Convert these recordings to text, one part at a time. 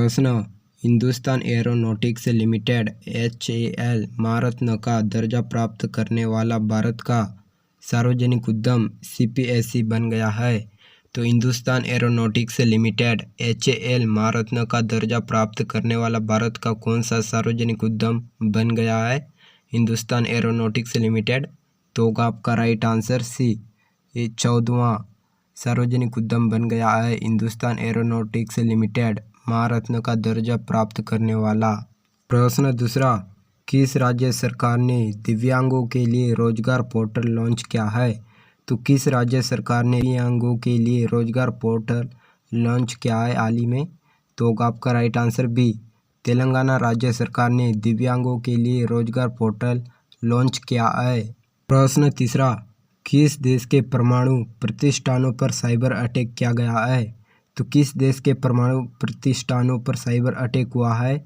प्रश्न, Hindustan aeronautics limited (HAL) महारत्न का दर्जा प्राप्त करने वाला भारत का सार्वजनिक उद्यम CPSE बन गया है। तो हिंदुस्तान एरोनॉटिक्स लिमिटेड (HAL) महारत्न का दर्जा प्राप्त करने वाला भारत का कौन सा सार्वजनिक उद्यम बन गया है? Hindustan aeronautics limited. तो होगा आपका राइट आंसर सी, ये 14वां सार्वजनिक उद्यम बन गया है हिंदुस्तान एरोनॉटिक्स लिमिटेड महारत्न का दर्जा प्राप्त करने वाला। प्रश्न दूसरा, किस राज्य सरकार ने दिव्यांगों के लिए रोजगार पोर्टल लॉन्च किया है? तो किस राज्य सरकार ने दिव्यांगों के लिए रोजगार पोर्टल लॉन्च किया है हाल ही में? तो होगा आपका राइट आंसर बी, तेलंगाना राज्य सरकार ने दिव्यांगों के लिए रोजगार पोर्टल लॉन्च किया है। प्रश्न तीसरा, किस देश के परमाणु प्रतिष्ठानों पर साइबर अटैक किया गया है? तो किस देश के परमाणु प्रतिष्ठानों पर साइबर अटैक हुआ है?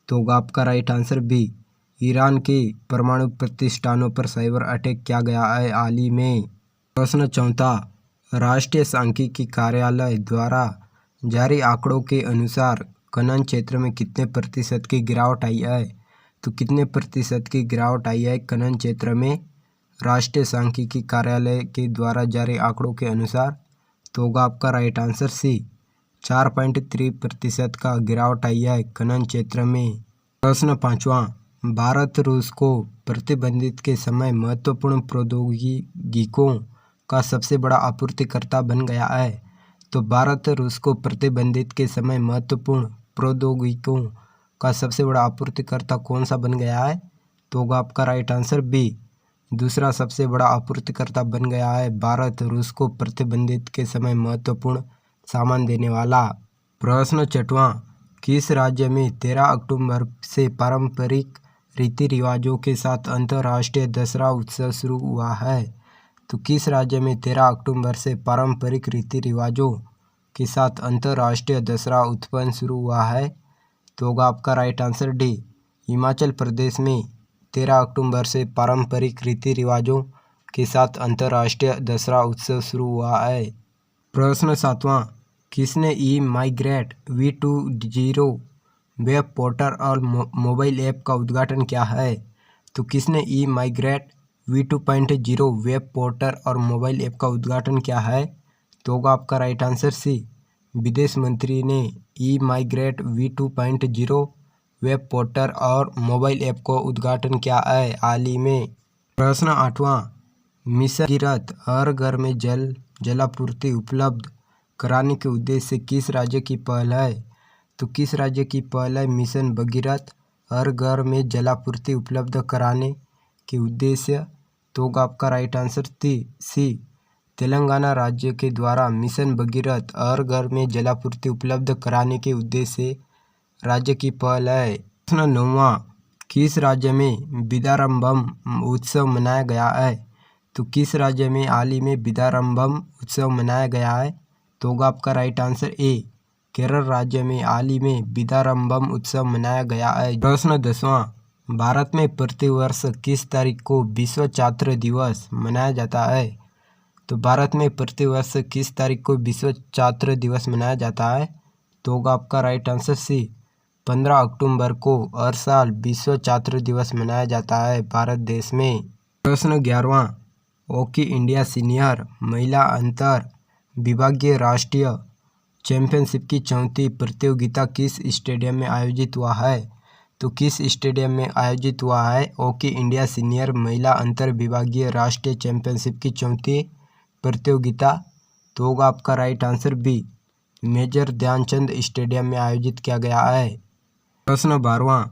तो होगा आपका राइट आंसर बी, ईरान के परमाणु प्रतिष्ठानों पर साइबर अटैक किया गया है हाल ही में। प्रश्न चौथा, राष्ट्रीय सांख्यिकी कार्यालय द्वारा जारी आंकड़ों के अनुसार खनन क्षेत्र में कितने प्रतिशत की गिरावट आई है? तो कितने प्रतिशत की गिरावट आई है खनन क्षेत्र में राष्ट्रीय सांख्यिकी कार्यालय के द्वारा जारी आंकड़ों के अनुसार? तो होगा आपका राइट आंसर सी, 4.3% का गिरावट आई है खनन क्षेत्र में। प्रश्न पांचवा, भारत रूस को प्रतिबंधित के समय महत्वपूर्ण प्रौद्योगिकियों का सबसे बड़ा आपूर्तिकर्ता बन गया है। तो भारत रूस को प्रतिबंधित के समय महत्वपूर्ण प्रौद्योगिकियों का सबसे बड़ा आपूर्तिकर्ता कौन सा बन गया है? तो होगा आपका राइट आंसर बी, दूसरा सबसे बड़ा आपूर्तिकर्ता बन गया है भारत रूस को प्रतिबंधित के समय महत्वपूर्ण सामान देने वाला। प्रश्न छठवां, किस राज्य में 13 अक्टूबर से पारंपरिक रीति रिवाजों के साथ अंतर्राष्ट्रीय दशहरा उत्सव शुरू हुआ है? तो किस राज्य में 13 अक्टूबर से पारंपरिक रीति रिवाजों के साथ अंतर्राष्ट्रीय दशहरा उत्सव शुरू हुआ है? तो होगा आपका right answer D, Himachal Pradesh में 13 अक्टूबर से पारंपरिक रीति रिवाजों के साथ अंतर्राष्ट्रीय दशहरा उत्सव शुरू हुआ है। प्रश्न सातवां, किसने ई-माइग्रेट V20 वेब पोर्टल और मोबाइल ऐप का उद्घाटन किया है? तो किसने ई-माइग्रेट V2.0 वेब पोर्टल और मोबाइल ऐप का उद्घाटन किया है? तो होगा आपका राइट आंसर सी, विदेश मंत्री ने ई-माइग्रेट V2.0 वेब पोर्टल और मोबाइल ऐप को उद्घाटन किया है हाल ही में। प्रश्न आठवां, मिशन भगीरथ हर घर में जलापूर्ति उपलब्ध कराने के उद्देश्य से किस राज्य की पहल है? तो किस राज्य की पहल है मिशन भगीरथ हर घर में जलापूर्ति उपलब्ध कराने के उद्देश्य? तो होगा आपका राइट आंसर सी, तेलंगाना राज्य के द्वारा मिशन भगीरथ हर घर में जलापूर्ति उपलब्ध कराने के उद्देश्य से राज्य की पहल है। प्रश्न नौवां, किस राज्य में विद्यारंभम उत्सव मनाया गया है? तो किस राज्य में हाल ही में विद्यारंभम उत्सव मनाया गया है? तो होगा आपका राइट आंसर ए, केरल राज्य में हाल ही में विद्यारंभम उत्सव मनाया गया है। प्रश्न 10वां, भारत में प्रतिवर्ष किस तारीख को विश्व छात्र दिवस मनाया जाता है? तो भारत में प्रतिवर्ष किस तारीख को विश्व छात्र दिवस मनाया जाता है? तो होगा आपका राइट आंसर सी, 15 अक्टूबर को हर साल विश्व छात्र दिवस मनाया जाता है भारत देश में। प्रश्न 11वां, हॉकी इंडिया सीनियर महिला अंतर विभागीय राष्ट्रीय चैंपियनशिप की 34वीं प्रतियोगिता किस स्टेडियम में आयोजित हुआ है? तो किस स्टेडियम में आयोजित हुआ है हॉकी इंडिया सीनियर महिला अंतर विभागीय राष्ट्रीय चैंपियनशिप की 34वीं प्रतियोगिता? तो होगा आपका right answer B, Major Dhyanchand stadium में आयोजित किया गया है। प्रश्न 12वां,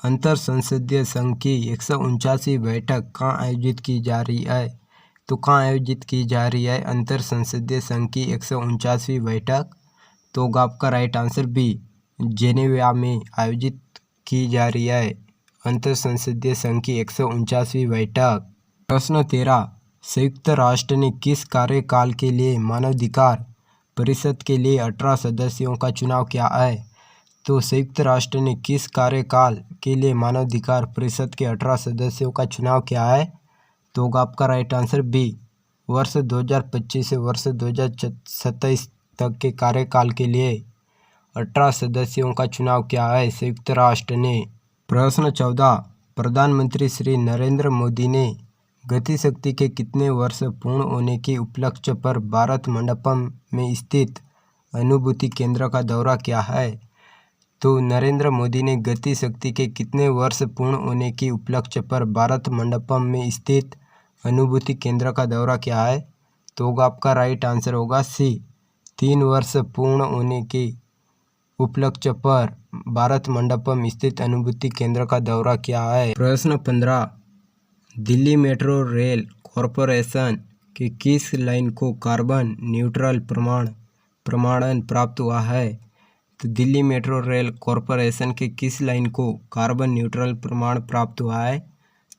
अंतर संसदीय संघ की 149वीं बैठक कहाँ आयोजित की जा रही है? तो कहाँ आयोजित की जा रही है अंतर संसदीय संघ की 149वीं बैठक? तो होगा आपका राइट आंसर बी, जेनेवा में आयोजित की जा रही है अंतर संसदीय संघ की 149वीं बैठक। प्रश्न 13, संयुक्त राष्ट्र ने किस कार्यकाल के लिए मानवाधिकार परिषद के लिए 18 सदस्यों का चुनाव किया है? तो संयुक्त राष्ट्र ने किस कार्यकाल के लिए मानवाधिकार परिषद के 18 सदस्यों का चुनाव किया है? तो होगा आपका राइट आंसर बी, वर्ष 2025 से वर्ष 2027 तक के कार्यकाल के लिए 18 सदस्यों का चुनाव किया है संयुक्त राष्ट्र ने। प्रश्न 14, प्रधानमंत्री श्री नरेंद्र मोदी ने गति शक्ति के कितने वर्ष पूर्ण होने के उपलक्ष्य पर भारत मंडपम में स्थित अनुभूति केंद्र का दौरा किया है? तो नरेंद्र मोदी ने गति शक्ति के कितने वर्ष पूर्ण होने के उपलक्ष्य पर भारत मंडपम में स्थित अनुभूति केंद्र का दौरा किया है? तो आपका राइट आंसर होगा सी, 3 वर्ष पूर्ण होने के उपलक्ष्य पर भारत मंडपम स्थित अनुभूति केंद्र का दौरा किया है। प्रश्न 15, दिल्ली मेट्रो रेल कॉरपोरेशन के किस लाइन को कार्बन न्यूट्रल प्रमाणन प्राप्त हुआ है? तो दिल्ली मेट्रो रेल कॉरपोरेशन के किस लाइन को कार्बन न्यूट्रल प्रमाण प्राप्त हुआ है?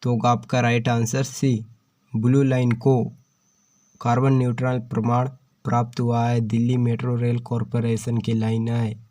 तो आपका right answer C, blue line को कार्बन न्यूट्रल प्रमाण प्राप्त हुआ है। दिल्ली मेट्रो रेल कॉरपोरेशन की लाइन है।